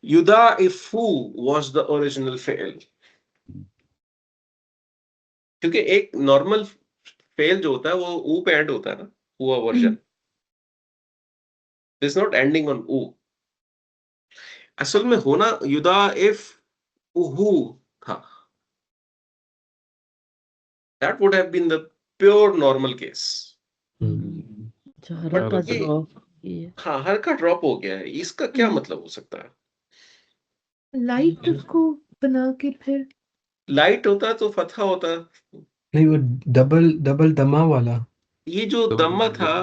युदाइफु was the original fail. क्योंकि एक नॉर्मल फेल जो होता है वो ऊ पे एंड होता है ना, हुआ version is not ending on ऊ. असल में होना युदाइफ उहु था. That would have been the pure normal case. अच्छा, बट हरकत ये ड्रॉप की है। हाँ, हर का ड्रॉप हो गया है. इसका क्या मतलब हो सकता है? लाइट उसको बना के फिर लाइट होता तो फतहा होता. नहीं, वो डबल दमा वाला. ये जो दम्मा था,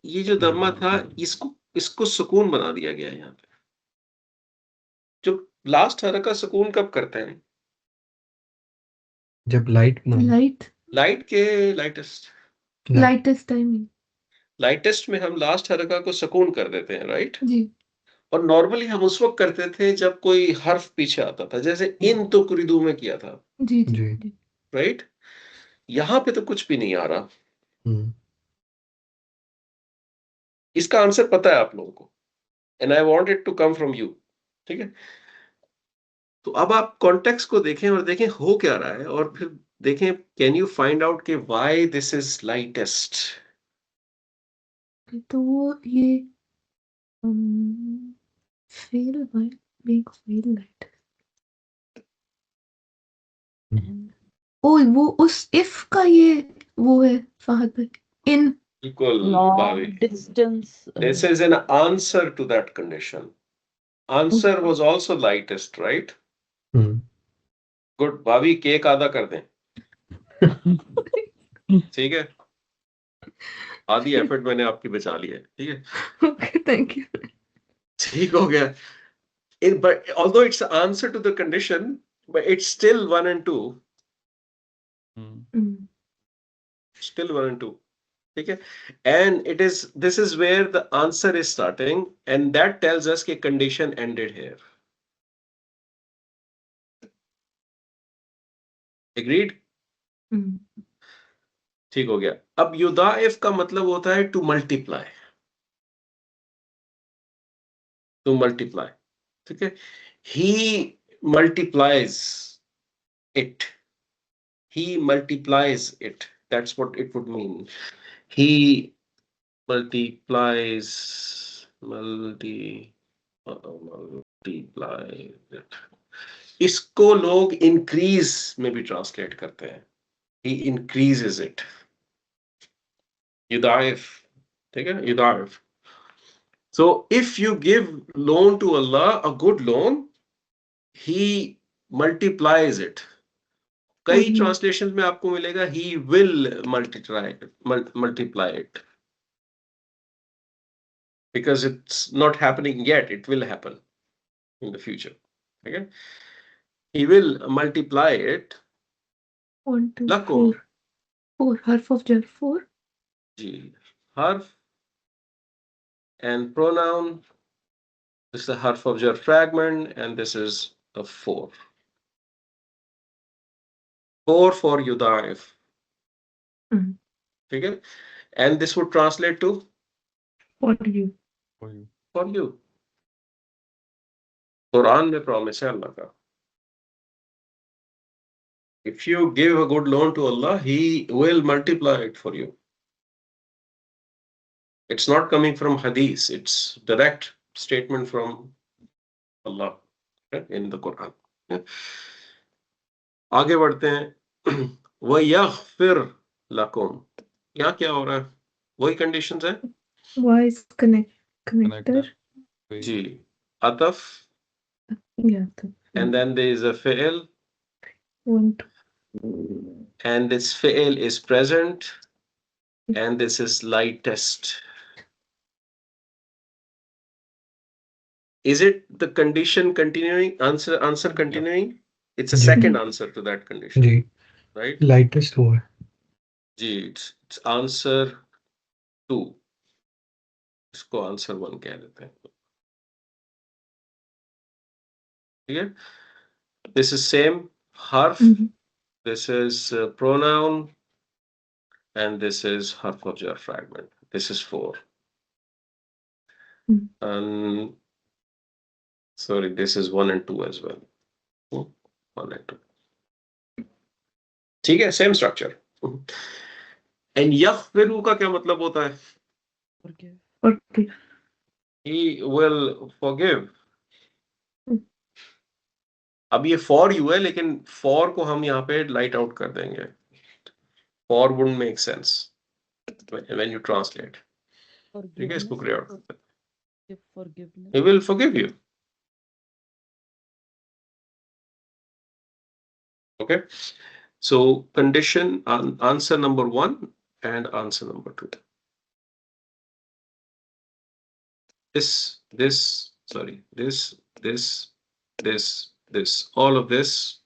ये जो दम्मा था, इसको सुकून बना दिया गया है यहाँ पे. जो लास्ट हरका सुकून कब करते हैं? जब लाइट ना हो. लाइट के लाइटेस्ट लाइटेस्ट टाइमिंग लाइटेस्ट में हम लास्ट हरका को सुकून कर देते हैं, राइट. जी और नॉर्मली हम उस वक्त करते थे जब कोई हर्फ पीछे आता था, जैसे इन तो कुरिदू में किया था, जी जी जी. जी राइट. यहाँ पे तो कुछ भी नहीं आ रहा. हम्म. इसका आंसर पता है आप लोगों को, and I want it to come from you. ठीक है. तो अब आप कॉन्टेक्स्ट को देखें और देखें हो क्या रहा है, और फिर देखें कैन यू फाइंड आउट के व्हाई दिस इज लाइटेस्ट. तो वो ये फेल भाई Make feel light. And ओ वो उस if का ये वो है फहद भाई. In. Equal, long Bhavi. distance. This is an answer to that condition. Answer was also lightest, right? Good. Bhavi, cake आधा कर दें. ठीक है. आधी एफर्ट मैंने आपकी बचा ली है. ठीक है. Okay, thank you. ठीक हो गया. But although it's the answer to the condition, but it's still 1 and 2. Mm. Still 1 and 2. Okay, and this is where the answer is starting, and that tells us that condition ended here. Agreed? Mm. ठीक हो गया. अब युदाइफ का मतलब होता है to multiply. To multiply. ठीक है. He multiplies it. He multiplies it. That's what it would mean. He multiplies it. इसको लोग increase में भी translate करते हैं. He increases it. Yudaif. ठीक है? Yudaif. So if you give loan to Allah, a good loan, He multiplies it. कई translations में आपको मिलेगा He will multiply it. Because it's not happening yet, it will happen in the future. Okay? He will multiply it. 1, 2, Lakum. 4. Harf of jar 4. Ji. Harf and pronoun. This is the harf of jar fragment, and this is a 4. 4 for yudaif. Mm. Okay? And this would translate to For you. for you. Quran में promise है Allah का. If you give a good loan to Allah, He will multiply it for you. It's not coming from hadith, it's direct statement from Allah in the Quran. आगे बढ़ते हैं. वयग़फ़िर लकुम. यहाँ क्या हो रहा है? वही conditions है. Y is connector. Ji. Ataf. Yeah. And then there is a fi'l. 1, 2. And this fi'l is present. And this is lightest. Is it the condition continuing? Answer continuing? It's a second answer to that condition. Ji. Right? Lightest हुआ है. जी, it's answer 2. इसको answer 1 कह देते हैं. ठीक है? This is same harf. This is pronoun. And this is harf of jar fragment. This is 4. And sorry, this is 1 and 2 as well. 1 and 2. ठीक है, same structure. And yaghfiru का क्या मतलब होता है? Forgive. He will forgive. अब ये for you है, लेकिन for को हम यहाँ पे light out कर देंगे. For wouldn't make sense when you translate. ठीक है, इसको clear out करते हैं. Forgiveness. He will forgive you. Okay. So condition answer number 1 and answer number 2. This, all of this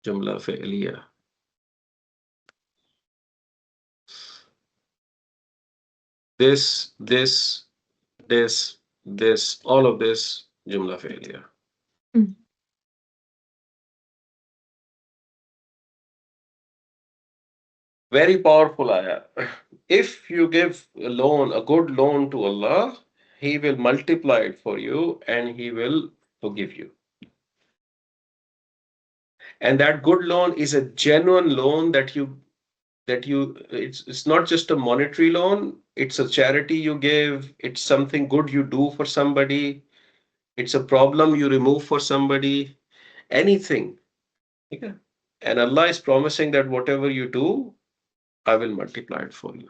jumla fi'liya. This, all of this jumla fi'liya. Very powerful ayah. If you give a loan, a good loan to Allah, He will multiply it for you and He will forgive you. And that good loan is a genuine loan it's not just a monetary loan, it's a charity you give, it's something good you do for somebody. it's a problem you remove for somebody, anything. Okay? And Allah is promising that whatever you do, I will multiply it for you.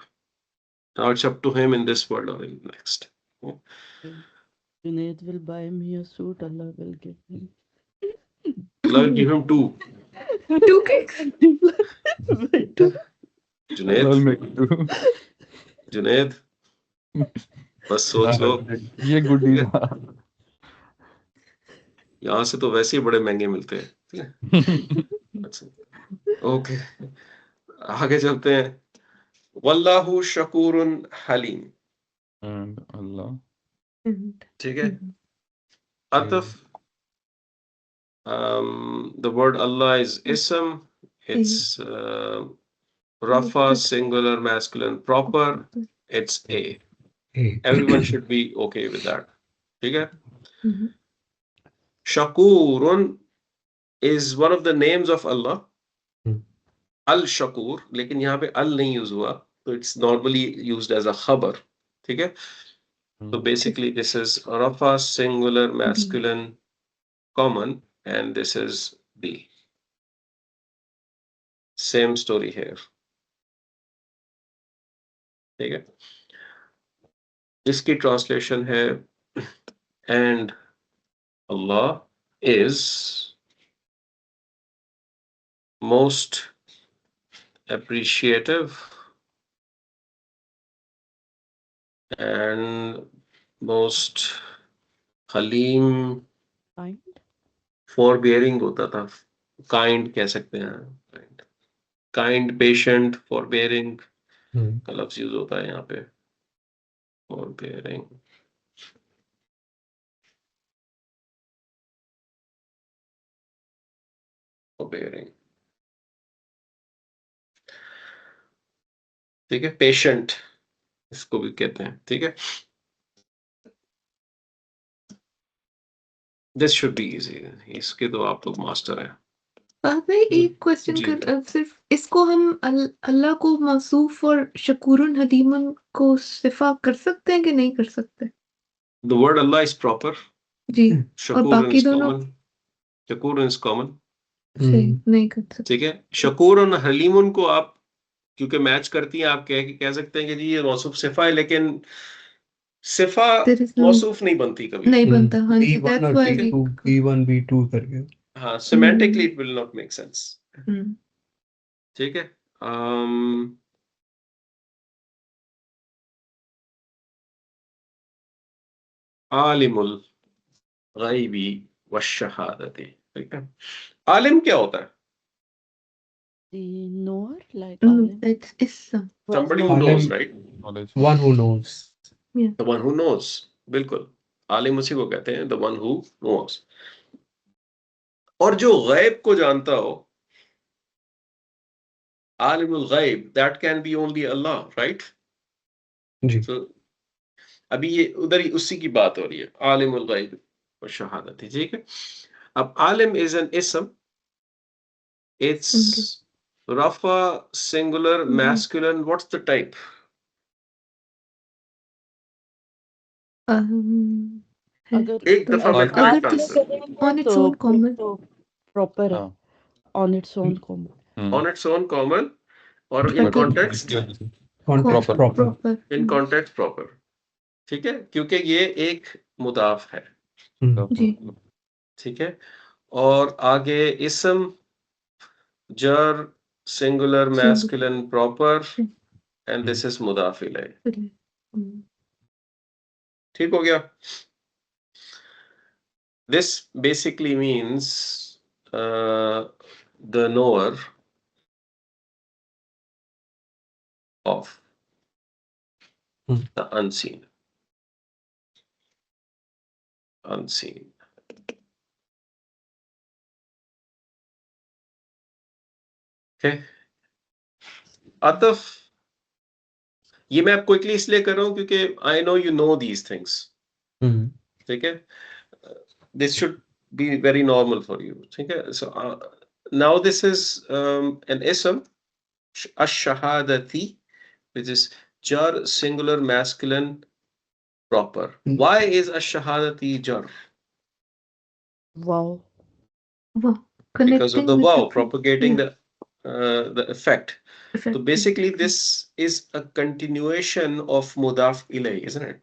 Now it's up to him in this world or in the next. Junaid will buy me a suit, Allah will give him. Allah will give him 2. 2 cakes. Wait, Junaid, I'll make it too. Junaid, बस सोच लो. ये good deal यहाँ से तो वैसे ही बड़े महंगे मिलते हैं. ठीक है? अच्छा. ओके, आगे चलते हैं. वल्लाहु शकूरुन हलीम. एंड अल्लाह ठीक है. Ataf, the word Allah is ism. It's rafa, singular, masculine, proper. It's a. Everyone should be okay with that. ठीक है. Mhm. Shakurun is one of the names of Allah. Hmm. Al-Shakur, लेकिन यहाँ पे al नहीं use हुआ, so it's normally used as a khabar. ठीक है. So basically this is rafa, singular, masculine, common, and this is B. Same story here. ठीक है. इसकी translation है and Allah is most appreciative and most Halim, kind. forbearing होता था. Kind कह सकते हैं. Kind, patient, forbearing का लफ्ज यूज होता है यहाँ पे. Forbearing. Forbearing. ठीक है. Patient इसको भी कहते हैं. ठीक है. This should be easy. इसके तो आप लोग मास्टर हैं. मैं एक क्वेश्चन जी. कर सिर्फ इसको हम अल्लाह को मौसूफ और शकूरुन हलीमन को सिफा कर सकते हैं कि नहीं कर सकते? The word Allah is proper. जी. और Shakurun बाकी is दोनों common. Shakurun is common. सही नहीं कर सकते. ठीक है. शकूर और हलीमुन को आप क्योंकि मैच करती हैं, आप कह सकते हैं कि जी ये मौसूफ सिफा है, लेकिन सिफा There is no- मौसूफ नहीं बनती कभी. नहीं बनता. हाँ जी. B1 That's और why B2, we. B1 B2 करके. हाँ, semantically it will not make sense. ठीक है. आलिमुल गैबी वश्शहादती. ठीक है. आलिम क्या होता है? The knower, like It's Somebody who Alim. knows, right? Knowledge One who knows. The one who knows. बिल्कुल. आलिम उसी को कहते हैं, the one who knows. और जो गैब को जानता हो, आलिमुल गैब, that can be only Allah, right? Ji. So अभी ये उधर ही उसी की बात हो रही है. आलिमुल गैब और शहादत. ठीक है. अब आलिम is an ism. It's rafa, singular, masculine. What's the type? अगर एक दफा में अगर correct तो answer. on its own common. proper है. हाँ. On its own common. On its own common or in But- context? Context Proper. proper. In context proper. ठीक है. क्योंकि ये एक मुदाफ है. जी. ठीक है. और आगे इसम, jar, singular, masculine, proper, and this is मुदाफ इलैह. ठीक हो गया. This basically means the knower of the unseen. Unseen. Okay. Ataf, ये मैं आपको क्विकली इसलिए कर रहा हूं क्योंकि I know you know these things. ठीक है. This should be very normal for you. ठीक है. So now this is an ism, ash-shahadati, which is jar, singular, masculine, proper. Why is ash-shahadati jar? Wow. Wow. because of Connecting the with wow, different propagating yeah, the effect. So effect. basically, this is a continuation of mudaf ilay, isn't it?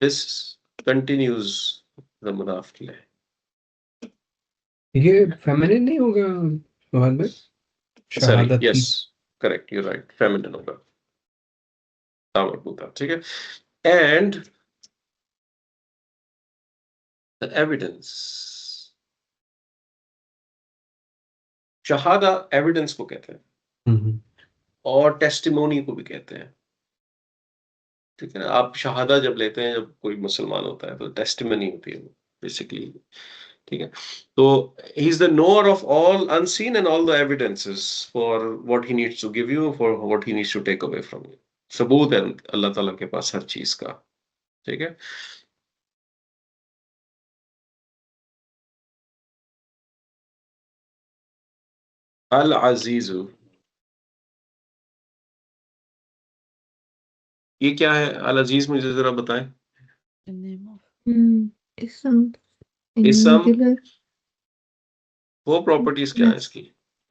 This continues the mudaf ilay. ये feminine नहीं होगा सुहाल भाई? Sorry, शहादत की yes, correct, you're right. Feminine होगा. तामरबूता, ठीक है? And the evidence. Shahada evidence को कहते हैं और टेस्टिमोनी को भी कहते हैं. ठीक है ना? आप शहादा जब लेते हैं, जब कोई मुसलमान होता है तो टेस्टिमनी होती है वो बेसिकली. ठीक है? तो he is the knower of all unseen and all the evidences for what he needs to give you, for what he needs to take away from you. सबूत है अल्लाह ताला के पास हर चीज का. ठीक है? अल अजीजु, ये क्या है? अल अजीज मुझे जरा बताएं. The name of Ism इसम, singular. वो प्रॉपर्टीज क्या है इसकी?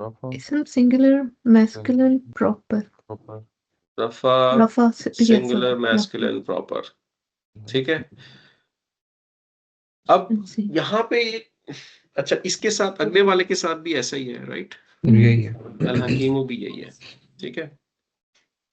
रफा, Ism singular, masculine, proper. Proper, रफा, Rafa, yes, singular, yeah. Masculine, proper. ठीक है? अब See. यहाँ पे अच्छा, इसके साथ अगले वाले के साथ भी ऐसा ही है, राइट? यही है. अल हकीमो भी यही है. ठीक है?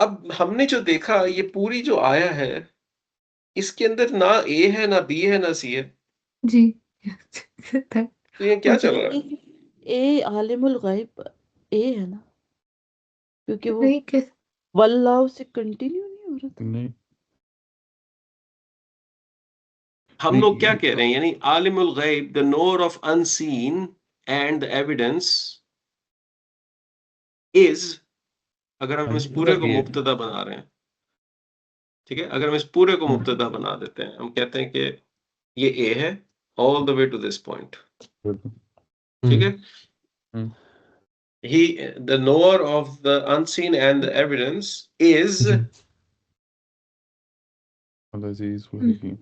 अब हमने जो देखा, ये पूरी जो आया है, इसके अंदर ना ए है, ना बी है, ना सी है. जी. That. तो ये क्या चल रहा है? ए आलिमुल गैब ए है ना, क्योंकि वो नहीं कैसे वल्लाह से कंटिन्यू नहीं हो रहा था. नहीं, हम लोग क्या कह रहे हैं? यानी आलिमुल गैब, the knower of unseen and the evidence is, अगर हम इस पूरे को मुब्तदा बना रहे हैं, ठीक है, अगर हम इस पूरे को मुब्तदा बना देते हैं, हम कहते हैं कि ये ए है all the way to this point. ठीक है? He, the knower of the unseen and the evidence is अल-अजीज व हकीम.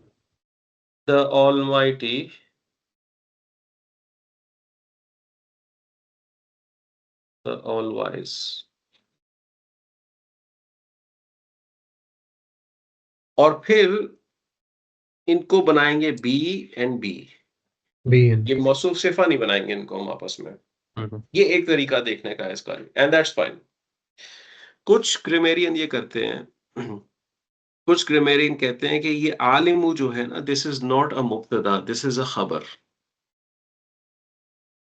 the Almighty, the All-Wise. और फिर इनको बनाएंगे बी एंड बी. ये मौसूफ सिफा नहीं बनाएंगे इनको हम आपस में. ये एक तरीका देखने का है इसका, एंड दैट्स फाइन. कुछ ग्रामेरियन ये करते हैं, कुछ ग्रामेरियन कहते हैं कि ये आलिमु जो है ना, दिस इज नॉट अ मुब्तदा, दिस इज अ खबर.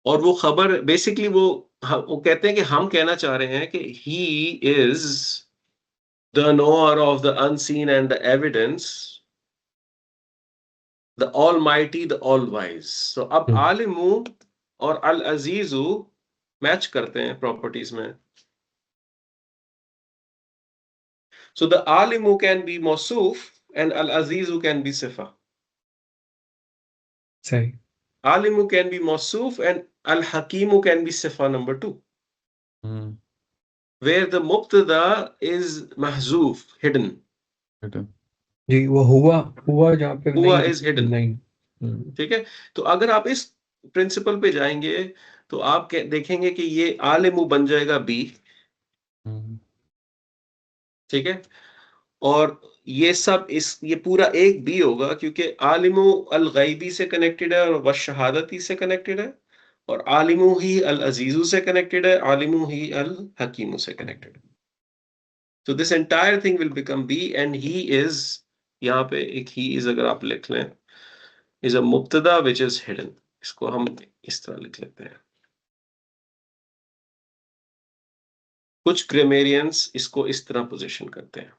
और वो खबर बेसिकली वो कहते हैं कि हम कहना चाह रहे हैं कि he is the knower of the unseen and the evidence, the almighty, the all wise. तो अब आलिमु और अल अजीजु मैच करते हैं प्रॉपर्टीज में. So the alimu can be mawsuf and al-azizu can be sifa. सही. Alimu can be mawsuf and al-hakimu can be sifa number 2. Where the mubtada is mahzuf, hidden. जी, वो हुआ जहाँ पे हुआ नहीं, is hidden. नहीं. ठीक है? तो अगर आप इस प्रिंसिपल पे जाएंगे तो आप देखेंगे कि ये आलिमु बन जाएगा बी. ठीक है? और ये सब ये पूरा एक बी होगा, क्योंकि आलिमु अल गैबी से कनेक्टेड है और वशहादती से कनेक्टेड है, और आलिमु ही अल अजीजू से कनेक्टेड है, आलिमु ही अल हकीमू से कनेक्टेड है. So this entire thing will become B, and he is, यहाँ पे एक he is अगर आप लिख लें, is a मुब्तदा which is hidden. इसको हम इस तरह लिख लेते हैं. कुछ ग्रामेरियंस इसको इस तरह पोजीशन करते हैं.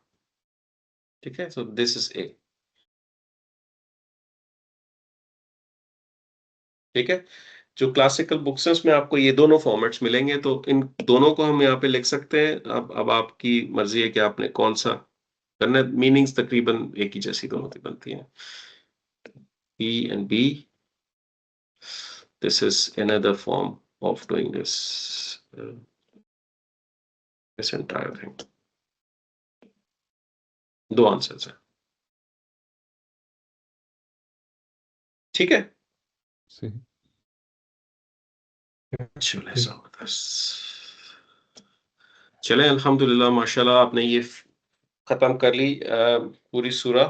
ठीक है? So this is A. ठीक है? जो क्लासिकल बुक्स हैं उसमें आपको ये दोनों फॉर्मेट्स मिलेंगे, तो इन दोनों को हम यहाँ पे लिख सकते हैं. अब आपकी मर्जी है कि आपने कौन सा करना है. मीनिंग्स तकरीबन एक ही जैसी दोनों की बनती हैं. E and B. This is another form of doing this entire thing. 2 answers हैं। ठीक है, सही। चले ज़बरदस्त। चले अल्हम्दुलिल्लाह, माशाल्लाह आपने ये खत्म कर ली पूरी सूरा।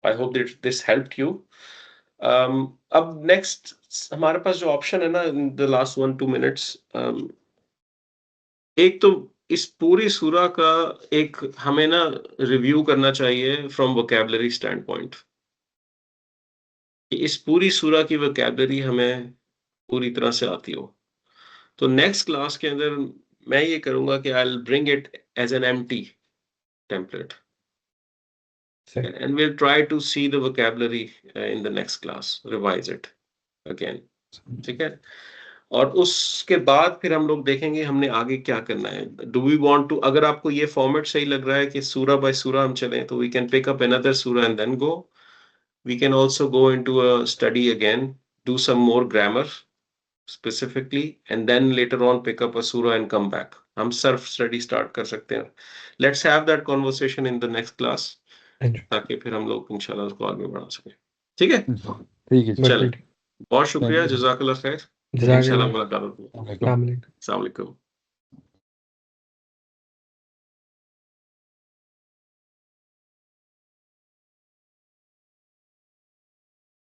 I hope that this helped you. अब नेक्स्ट हमारे पास जो ऑप्शन है ना इन द लास्ट 1-2 मिनट्स, एक तो इस पूरी सूरा का एक हमें ना रिव्यू करना चाहिए फ्रॉम वोकैबुलरी स्टैंड पॉइंट, कि इस पूरी सूरा की वोकैबुलरी हमें पूरी तरह से आती हो। तो नेक्स्ट क्लास के अंदर मैं ये करूंगा कि I will bring it as an empty template सही। and we'll try to see the vocabulary in the next class, revise it again. ठीक है, और उसके बाद फिर हम लोग देखेंगे हमने आगे क्या करना है। डू वी वांट टू, अगर आपको ये फॉर्मेट सही लग रहा है कि सूरा बाय सूरा हम चलें, तो we can pick up another सूरा and then go. We can also go into a study again, do some more grammar specifically, and then later on pick up a surah and come back. हम self study start कर सकते हैं। Let's have that conversation in the next class, ताकि फिर हम लोग इंशाल्लाह उसको आगे बढ़ा सकें। ठीक है, ठीक है जी। चलें, बिल्कुल। बहुत शुक्रिया, Thank you. जज़ाकल्लाह खैर, जज़ाकल्लाह। इंशाल्लाह मुलाकात होगी। वालेकुम। अस्सलाम वालेकुम।